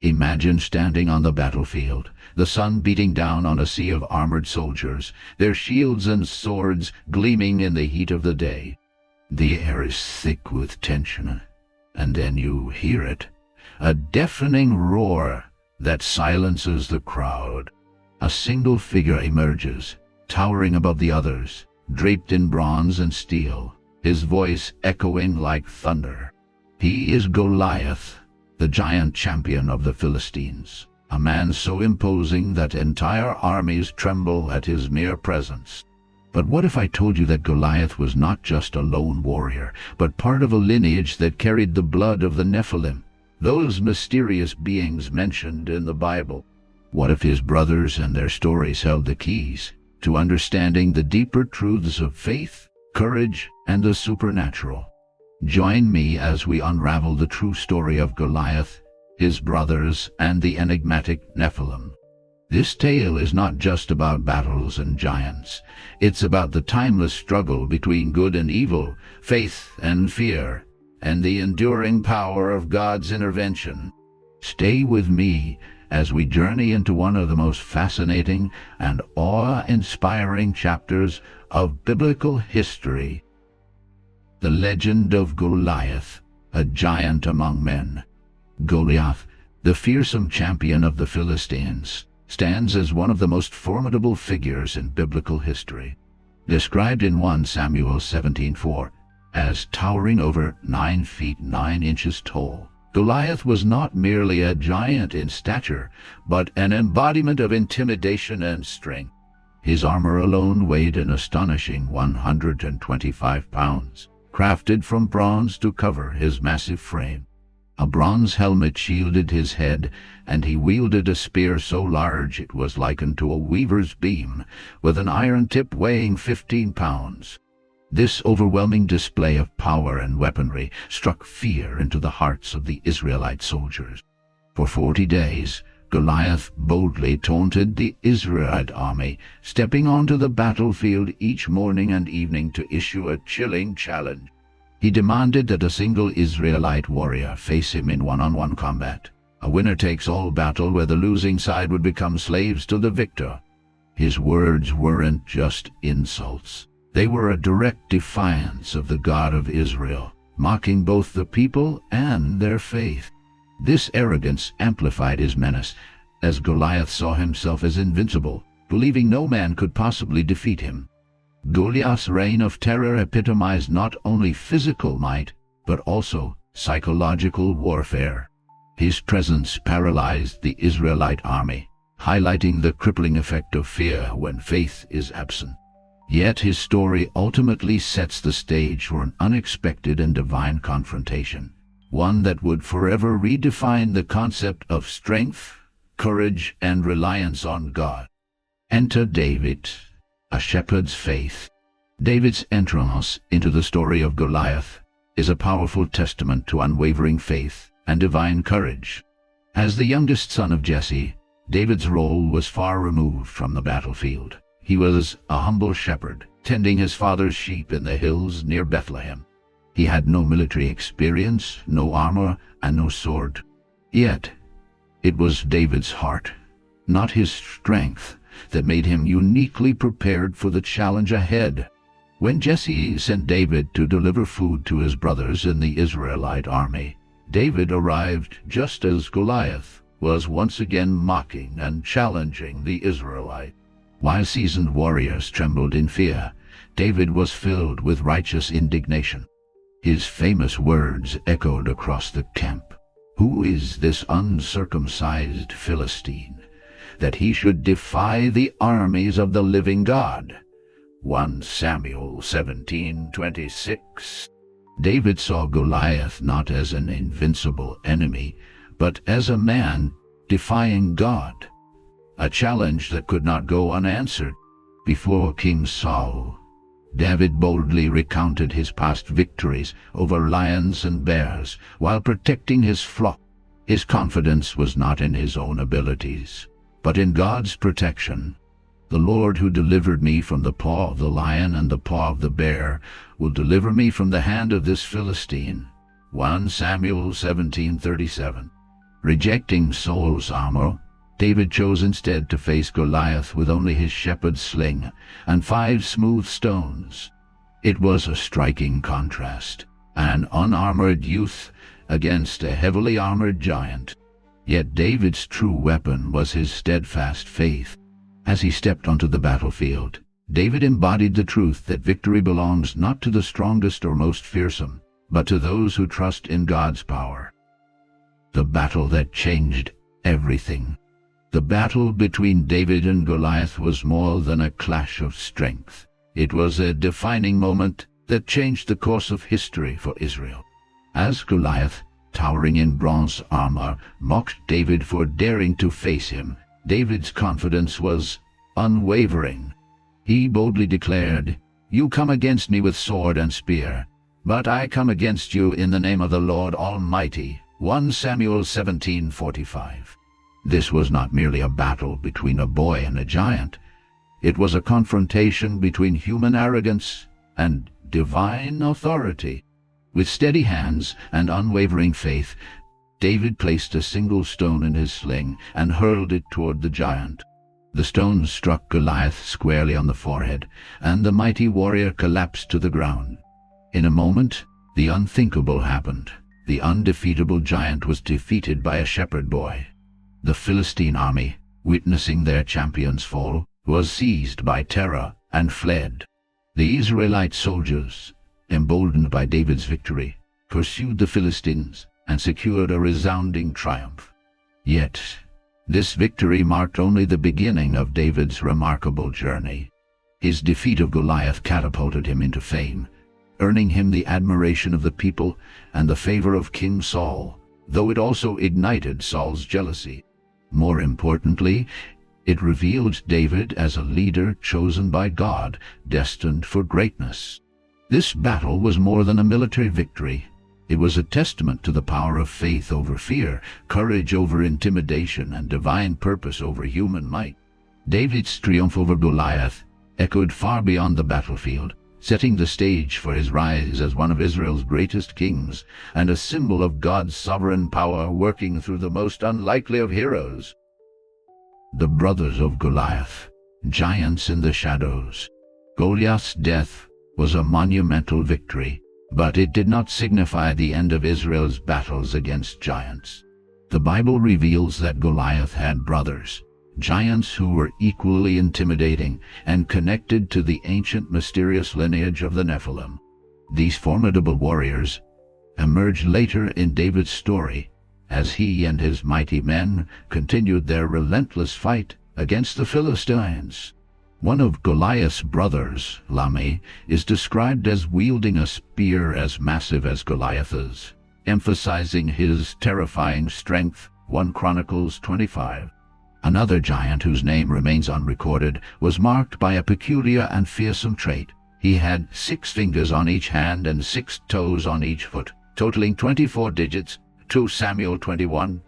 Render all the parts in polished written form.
Imagine standing on the battlefield, the sun beating down on a sea of armored soldiers, their shields and swords gleaming in the heat of the day. The air is thick with tension, and then you hear it, a deafening roar that silences the crowd. A single figure emerges, towering above the others, draped in bronze and steel, his voice echoing like thunder. He is Goliath, the giant champion of the Philistines, a man so imposing that entire armies tremble at his mere presence. But what if I told you that Goliath was not just a lone warrior, but part of a lineage that carried the blood of the Nephilim, those mysterious beings mentioned in the Bible? What if his brothers and their stories held the keys to understanding the deeper truths of faith, courage, and the supernatural? Join me as we unravel the true story of Goliath, his brothers, and the enigmatic Nephilim. This tale is not just about battles and giants. It's about the timeless struggle between good and evil, faith and fear, and the enduring power of God's intervention. Stay with me as we journey into one of the most fascinating and awe-inspiring chapters of biblical history. The legend of Goliath, a giant among men. Goliath, the fearsome champion of the Philistines, stands as one of the most formidable figures in biblical history. Described in 1 Samuel 17:4 as towering over 9 feet 9 inches tall, Goliath was not merely a giant in stature, but an embodiment of intimidation and strength. His armor alone weighed an astonishing 125 pounds, crafted from bronze to cover his massive frame. A bronze helmet shielded his head, and he wielded a spear so large it was likened to a weaver's beam, with an iron tip weighing 15 pounds. This overwhelming display of power and weaponry struck fear into the hearts of the Israelite soldiers. For 40 days, Goliath boldly taunted the Israelite army, stepping onto the battlefield each morning and evening to issue a chilling challenge. He demanded that a single Israelite warrior face him in one-on-one combat, a winner-takes-all battle where the losing side would become slaves to the victor. His words weren't just insults. They were a direct defiance of the God of Israel, mocking both the people and their faith. This arrogance amplified his menace, as Goliath saw himself as invincible, believing no man could possibly defeat him. Goliath's reign of terror epitomized not only physical might, but also psychological warfare. His presence paralyzed the Israelite army, highlighting the crippling effect of fear when faith is absent. Yet his story ultimately sets the stage for an unexpected and divine confrontation, one that would forever redefine the concept of strength, courage, and reliance on God. Enter David, a shepherd's faith. David's entrance into the story of Goliath is a powerful testament to unwavering faith and divine courage. As the youngest son of Jesse, David's role was far removed from the battlefield. He was a humble shepherd, tending his father's sheep in the hills near Bethlehem. He had no military experience, no armor, and no sword. Yet, it was David's heart, not his strength, that made him uniquely prepared for the challenge ahead. When Jesse sent David to deliver food to his brothers in the Israelite army, David arrived just as Goliath was once again mocking and challenging the Israelite. While seasoned warriors trembled in fear, David was filled with righteous indignation. His famous words echoed across the camp. "Who is this uncircumcised Philistine, that he should defy the armies of the living God?" 1 Samuel 17:26. David saw Goliath not as an invincible enemy, but as a man defying God, a challenge that could not go unanswered. Before King Saul, David boldly recounted his past victories over lions and bears while protecting his flock. His confidence was not in his own abilities, but in God's protection. "The Lord who delivered me from the paw of the lion and the paw of the bear will deliver me from the hand of this Philistine." 1 Samuel 17:37. Rejecting Saul's armor, David chose instead to face Goliath with only his shepherd's sling and 5 smooth stones. It was a striking contrast, an unarmored youth against a heavily armored giant. Yet David's true weapon was his steadfast faith. As he stepped onto the battlefield, David embodied the truth that victory belongs not to the strongest or most fearsome, but to those who trust in God's power. The battle that changed everything. The battle between David and Goliath was more than a clash of strength. It was a defining moment that changed the course of history for Israel. As Goliath, towering in bronze armor, mocked David for daring to face him, David's confidence was unwavering. He boldly declared, "You come against me with sword and spear, but I come against you in the name of the Lord Almighty." 1 Samuel 17:45. This was not merely a battle between a boy and a giant. It was a confrontation between human arrogance and divine authority. With steady hands and unwavering faith, David placed a single stone in his sling and hurled it toward the giant. The stone struck Goliath squarely on the forehead, and the mighty warrior collapsed to the ground. In a moment, the unthinkable happened. The undefeatable giant was defeated by a shepherd boy. The Philistine army, witnessing their champion's fall, was seized by terror and fled. The Israelite soldiers, emboldened by David's victory, pursued the Philistines and secured a resounding triumph. Yet, this victory marked only the beginning of David's remarkable journey. His defeat of Goliath catapulted him into fame, earning him the admiration of the people and the favor of King Saul, though it also ignited Saul's jealousy. More importantly, it revealed David as a leader chosen by God, destined for greatness. This battle was more than a military victory. It was a testament to the power of faith over fear, courage over intimidation, and divine purpose over human might. David's triumph over Goliath echoed far beyond the battlefield, setting the stage for his rise as one of Israel's greatest kings and a symbol of God's sovereign power working through the most unlikely of heroes. The brothers of Goliath, giants in the shadows. Goliath's death was a monumental victory, but it did not signify the end of Israel's battles against giants. The Bible reveals that Goliath had brothers, giants who were equally intimidating and connected to the ancient mysterious lineage of the Nephilim. These formidable warriors emerged later in David's story as he and his mighty men continued their relentless fight against the Philistines. One of Goliath's brothers, Lami, is described as wielding a spear as massive as Goliath's, emphasizing his terrifying strength. 1 Chronicles 25. Another giant whose name remains unrecorded was marked by a peculiar and fearsome trait. He had 6 fingers on each hand and 6 toes on each foot, totaling 24 digits, 2 Samuel 21.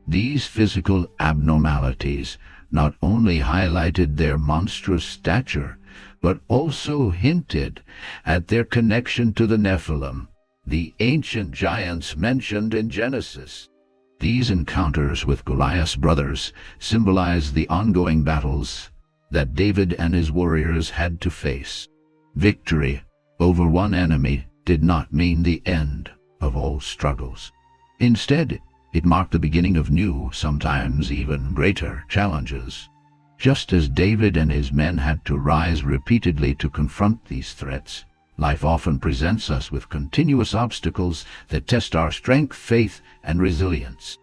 These physical abnormalities not only highlighted their monstrous stature, but also hinted at their connection to the Nephilim, the ancient giants mentioned in Genesis. These encounters with Goliath's brothers symbolize the ongoing battles that David and his warriors had to face. Victory over one enemy did not mean the end of all struggles. Instead, it marked the beginning of new, sometimes even greater, challenges. Just as David and his men had to rise repeatedly to confront these threats, life often presents us with continuous obstacles that test our strength, faith, and resilience.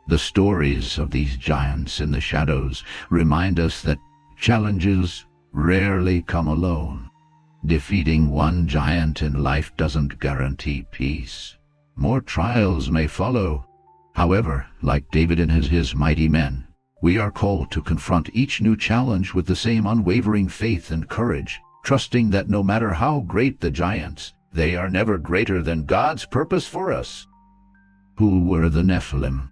The stories of these giants in the shadows remind us that challenges rarely come alone. Defeating one giant in life doesn't guarantee peace. More trials may follow. However, like David and his mighty men, we are called to confront each new challenge with the same unwavering faith and courage, trusting that no matter how great the giants, they are never greater than God's purpose for us. Who were the Nephilim?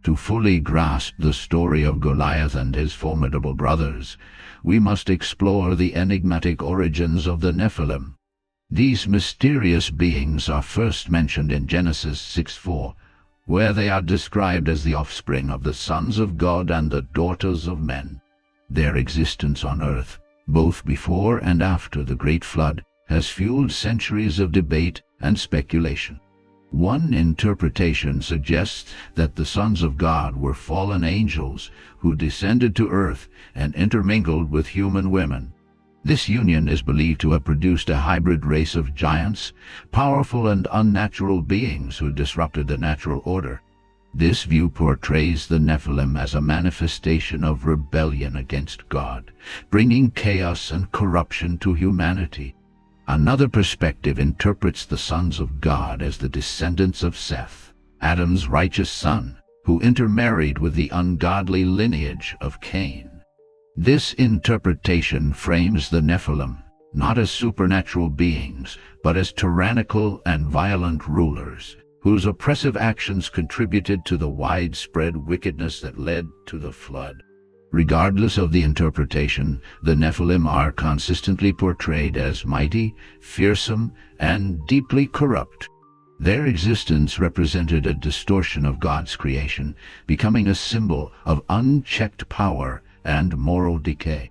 To fully grasp the story of Goliath and his formidable brothers, we must explore the enigmatic origins of the Nephilim. These mysterious beings are first mentioned in Genesis 6:4, where they are described as the offspring of the sons of God and the daughters of men. Their existence on earth, both before and after the Great Flood, has fueled centuries of debate and speculation. One interpretation suggests that the sons of God were fallen angels who descended to earth and intermingled with human women. This union is believed to have produced a hybrid race of giants, powerful and unnatural beings who disrupted the natural order. This view portrays the Nephilim as a manifestation of rebellion against God, bringing chaos and corruption to humanity. Another perspective interprets the sons of God as the descendants of Seth, Adam's righteous son, who intermarried with the ungodly lineage of Cain. This interpretation frames the Nephilim not as supernatural beings, but as tyrannical and violent rulers, whose oppressive actions contributed to the widespread wickedness that led to the flood. Regardless of the interpretation, the Nephilim are consistently portrayed as mighty, fearsome, and deeply corrupt. Their existence represented a distortion of God's creation, becoming a symbol of unchecked power and moral decay.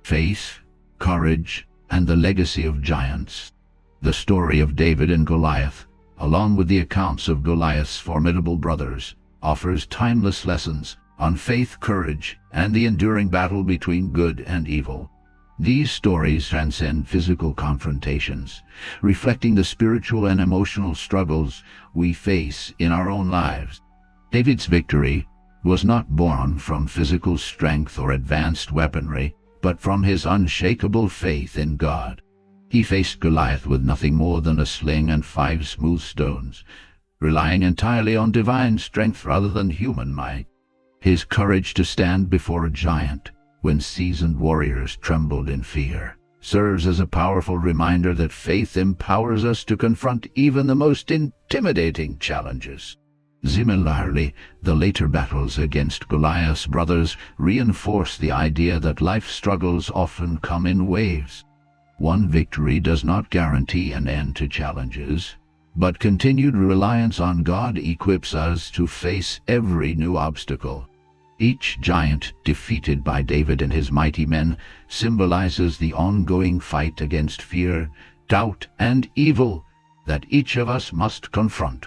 Faith, courage, and the legacy of giants. The story of David and Goliath, along with the accounts of Goliath's formidable brothers, offers timeless lessons on faith, courage, and the enduring battle between good and evil. These stories transcend physical confrontations, reflecting the spiritual and emotional struggles we face in our own lives. David's victory was not born from physical strength or advanced weaponry, but from his unshakable faith in God. He faced Goliath with nothing more than a sling and 5 smooth stones, relying entirely on divine strength rather than human might. His courage to stand before a giant, when seasoned warriors trembled in fear, serves as a powerful reminder that faith empowers us to confront even the most intimidating challenges. Similarly, the later battles against Goliath's brothers reinforce the idea that life struggles often come in waves. One victory does not guarantee an end to challenges, but continued reliance on God equips us to face every new obstacle. Each giant defeated by David and his mighty men symbolizes the ongoing fight against fear, doubt, and evil that each of us must confront.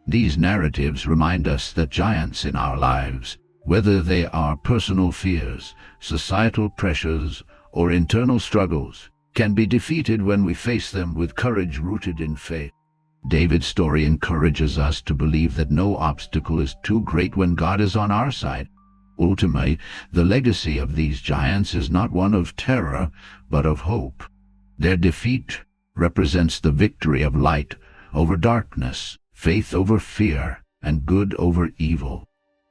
These narratives remind us that giants in our lives, whether they are personal fears, societal pressures, or internal struggles, can be defeated when we face them with courage rooted in faith. David's story encourages us to believe that no obstacle is too great when God is on our side. Ultimately, the legacy of these giants is not one of terror, but of hope. Their defeat represents the victory of light over darkness, faith over fear, and good over evil.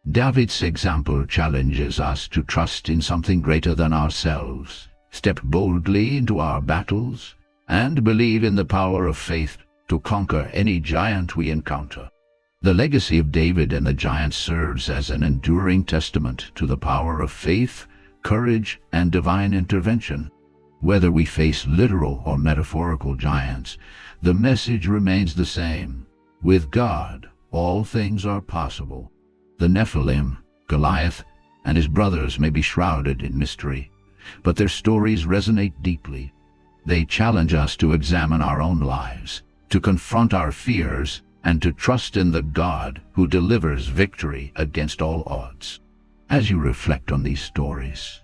David's example challenges us to trust in something greater than ourselves, step boldly into our battles, and believe in the power of faith to conquer any giant we encounter. The legacy of David and the giants serves as an enduring testament to the power of faith, courage, and divine intervention. Whether we face literal or metaphorical giants, the message remains the same. With God, all things are possible. The Nephilim, Goliath, and his brothers may be shrouded in mystery, but their stories resonate deeply. They challenge us to examine our own lives, to confront our fears, and to trust in the God who delivers victory against all odds. As you reflect on these stories,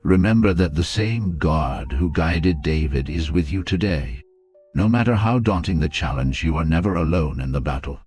remember that the same God who guided David is with you today. No matter how daunting the challenge, you are never alone in the battle.